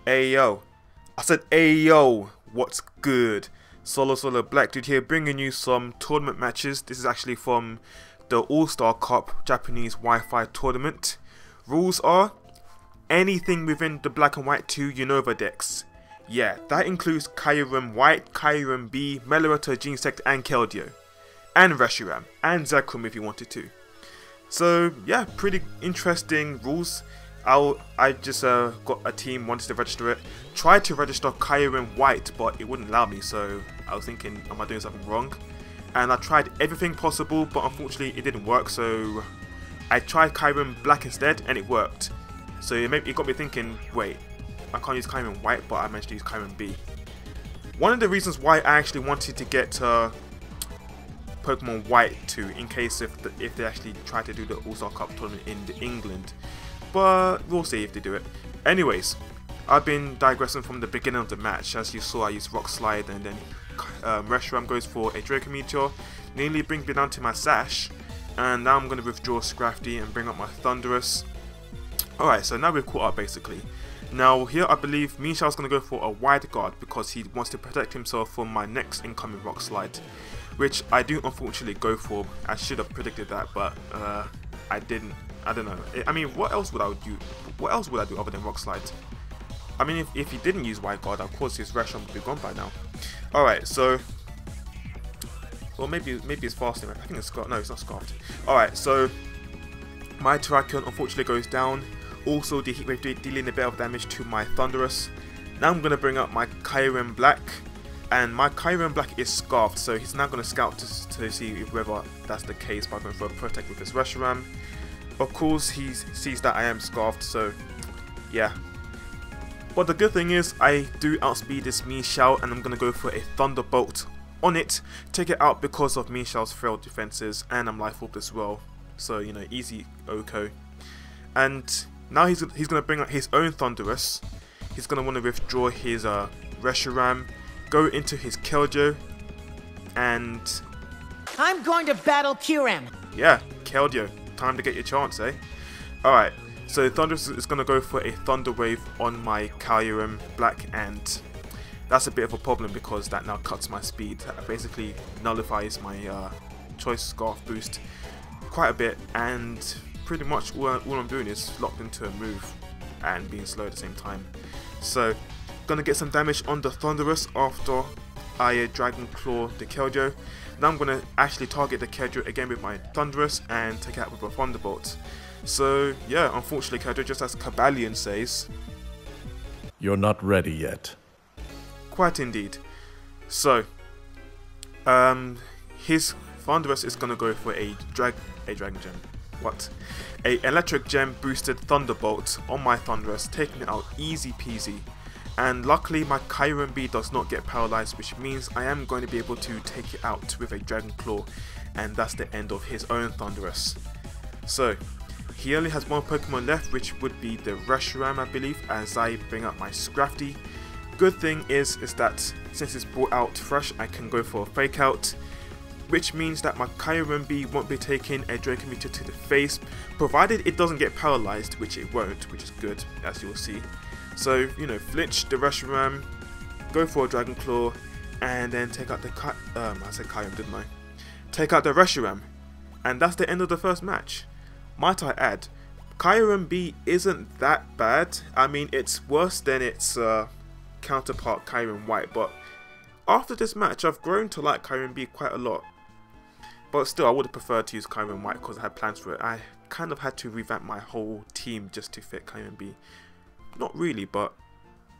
Ayo. I said ayo. What's good? Solo Black Dude here, bringing you some tournament matches. This is actually from the All-Star Cup Japanese Wi-Fi tournament. Rules are anything within the black and white 2 Unova decks. Yeah, that includes Kyurem White, Kyurem B, Meliorator, Genesect, and Keldeo. And Reshiram, and Zekrom if you wanted to. So yeah, pretty interesting rules. I just got a team, wanted to register it. Tried to register Kyurem White, but it wouldn't allow me, so I was thinking, am I doing something wrong? And I tried everything possible, but unfortunately it didn't work, so I tried Kyurem Black instead, and it worked. So it got me thinking, wait, I can't use Kyurem White, but I managed to use Kyurem B. One of the reasons why I actually wanted to get Pokemon White too, in case if they actually try to do the All-Star Cup tournament in England. But we'll see if they do it. Anyways, I've been digressing from the beginning of the match. As you saw, I used Rock Slide, and then Reshiram goes for a Draco Meteor. Nearly brings me down to my Sash. And now I'm going to withdraw Scrafty and bring up my Thundurus. Alright, so now we've caught up basically. Now here I believe Misha's going to go for a Wide Guard because he wants to protect himself from my next incoming Rock Slide. Which I do unfortunately go for. I should have predicted that, but I didn't. I don't know. I mean, what else would I do? What else would I do other than Rock Slide? I mean, if he didn't use Wide Guard, of course his Reshiram would be gone by now. Alright, so... Well, maybe it's fasting. I think it's Scarfed. No, it's not Scarfed. Alright, so... My Terrakion unfortunately goes down. Also, the Heat Wave dealing a bit of damage to my Thundurus. Now I'm going to bring up my Kyurem Black. And my Kyurem Black is Scarfed, so he's now going to scout to see whether that's the case by going for a Protect with his Reshiram. Of course, he sees that I am Scarfed, so yeah. But the good thing is, I do outspeed this Mienshao, and I'm going to go for a Thunderbolt on it. Take it out because of Mienshao's frail defenses, and I'm Life Orb as well. So, you know, easy Oko. And now he's going to bring out his own Thundurus. He's going to want to withdraw his Reshiram, go into his Keldeo, and... I'm going to battle Kyurem! Yeah, Keldeo. Time to get your chance, eh? Alright, so Thundurus is going to go for a Thunder Wave on my Kyurem Black, and that's a bit of a problem because that now cuts my speed. That basically nullifies my Choice Scarf boost quite a bit, and pretty much all I'm doing is locked into a move and being slow at the same time. So, gonna get some damage on the Thundurus after I Dragon Claw the Keldeo. Now I'm going to actually target the Keldeo again with my Thundurus and take it out with a Thunderbolt. So yeah, unfortunately Keldeo, just as Kabalion says, you're not ready yet. Quite indeed. So his Thundurus is going to go for a Dragon Gem. What? A Electric Gem boosted Thunderbolt on my Thundurus, taking it out easy peasy. And luckily my Kyurem B does not get paralyzed, which means I am going to be able to take it out with a Dragon Claw, and that's the end of his own Thundurus. So he only has one Pokemon left, which would be the Reshiram, I believe, as I bring up my Scrafty. Good thing is that since it's brought out fresh, I can go for a Fake Out, which means that my Kyurem B won't be taking a Draco Meteor to the face, provided it doesn't get paralyzed, which it won't, which is good, as you'll see. So, you know, flinch the Reshiram, go for a Dragon Claw, and then take out the I said Kyurem, didn't I? Take out the Reshiram, and that's the end of the first match. Might I add, Kyurem B isn't that bad. I mean, it's worse than its counterpart Kyurem White, but after this match, I've grown to like Kyurem B quite a lot. But still, I would have preferred to use Kyurem White because I had plans for it. I kind of had to revamp my whole team just to fit Kyurem B. Not really, but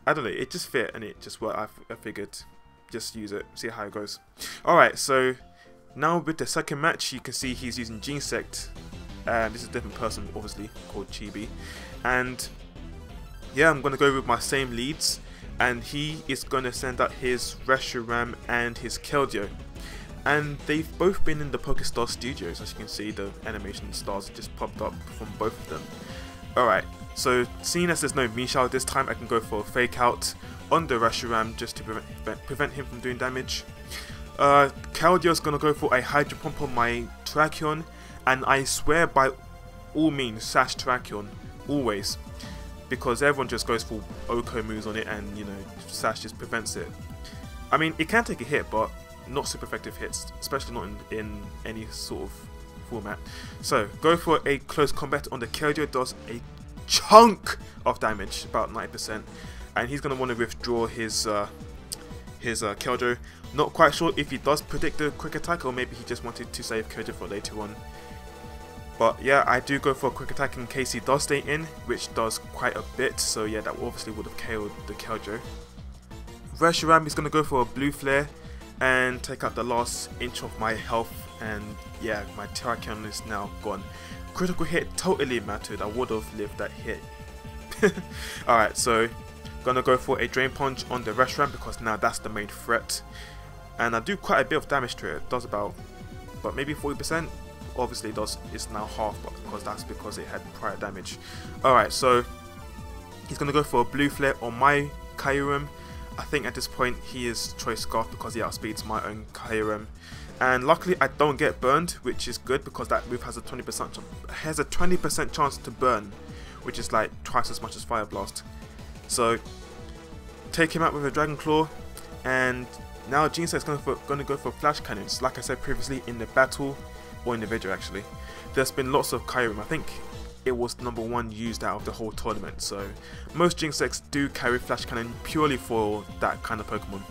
I don't know, it just fit and it just worked. I figured just use it, see how it goes. Alright, so now with the second match, you can see he's using Genesect, and this is a different person obviously, called Chibi. And yeah, I'm going to go with my same leads, and he is going to send out his Reshiram and his Keldeo. And they've both been in the Pokestar Studios. As you can see, the animation stars just popped up from both of them. Alright, so seeing as there's no Mienshao this time, I can go for a Fake Out on the Reshiram just to prevent him from doing damage. Keldeo's gonna go for a Hydro Pump on my Terrakion, and I swear by all means, Sash Terrakion, always. because everyone just goes for Oko moves on it, and you know, Sash just prevents it. I mean, it can take a hit, but not super effective hits, especially not in any sort of format. So go for a close combat on the Kyojo. Does a chunk of damage, about 90%, and he's gonna want to withdraw his Kyojo. Not quite sure if he does predict a quick attack, or maybe he just wanted to save Kyojo for later on. But yeah, I do go for a quick attack in case he does stay in, which does quite a bit. So yeah, that obviously would have KO'd the Kyojo. Reshiram is going to go for a blue flare and take out the last inch of my health, and yeah, my Terrakion is now gone. Critical hit totally mattered, I would have lived that hit. Alright, so gonna go for a Drain Punch on the Reshiram because now that's the main threat. And I do quite a bit of damage to it. It does about, but maybe 40%. Obviously it does, it's now half, but because it had prior damage. Alright, so he's gonna go for a blue flare on my Kyurem. I think at this point he is Choice Scarf because he outspeeds my own Kyurem. And luckily I don't get burned, which is good because that move has a 20% chance to burn, which is like twice as much as Fire Blast. So take him out with a Dragon Claw, and now Jinsei is going to go for Flash Cannons. Like I said previously in the battle, or in the video actually, there's been lots of Kyurem. I think it was #1 used out of the whole tournament, so most Jinsei's do carry Flash Cannon purely for that kind of Pokemon.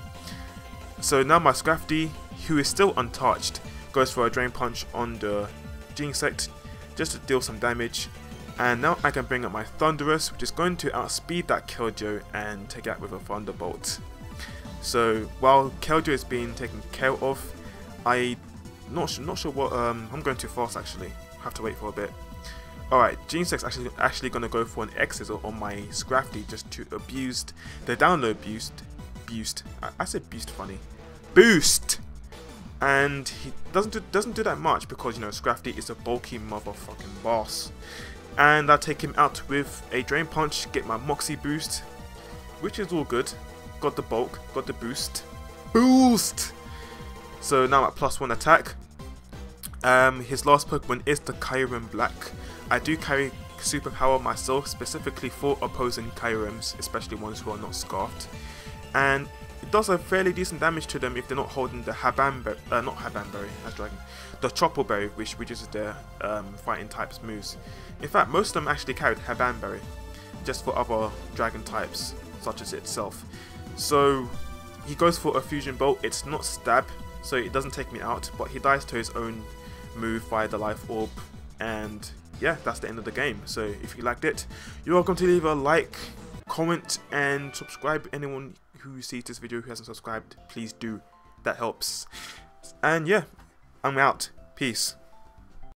So now my Scrafty, who is still untouched, goes for a Drain Punch on the Jinsei just to deal some damage. And now I can bring up my Thunderous, which is going to outspeed that Kyojo and take it out with a Thunderbolt. So while Kyojo is being taken care of, I'm not sure what, I'm going too fast actually, have to wait for a bit. Alright, Jinsei's actually going to go for an X-Scissor on my Scrafty just to abuse the download boost. I said boost funny. Boost! And he doesn't do that much because, you know, Scrafty is a bulky motherfucking boss. And I take him out with a Drain Punch, get my Moxie boost, which is all good. Got the bulk, got the boost. Boost! So now I'm at +1 attack. His last Pokemon is the Kyurem Black. I do carry Superpower myself, specifically for opposing Kyurems, especially ones who are not Scarfed. And it does a fairly decent damage to them if they're not holding the not Habanberry, that's Dragon, the Chople Berry, which reduces their fighting types moves. In fact, most of them actually carried Habanberry, just for other Dragon types, such as itself. So he goes for a Fusion Bolt. It's not Stab, so it doesn't take me out, but he dies to his own move via the Life Orb, and yeah, that's the end of the game. So if you liked it, you're welcome to leave a like, comment, and subscribe. Anyone who sees this video who hasn't subscribed, please do, that helps. And yeah, I'm out, peace.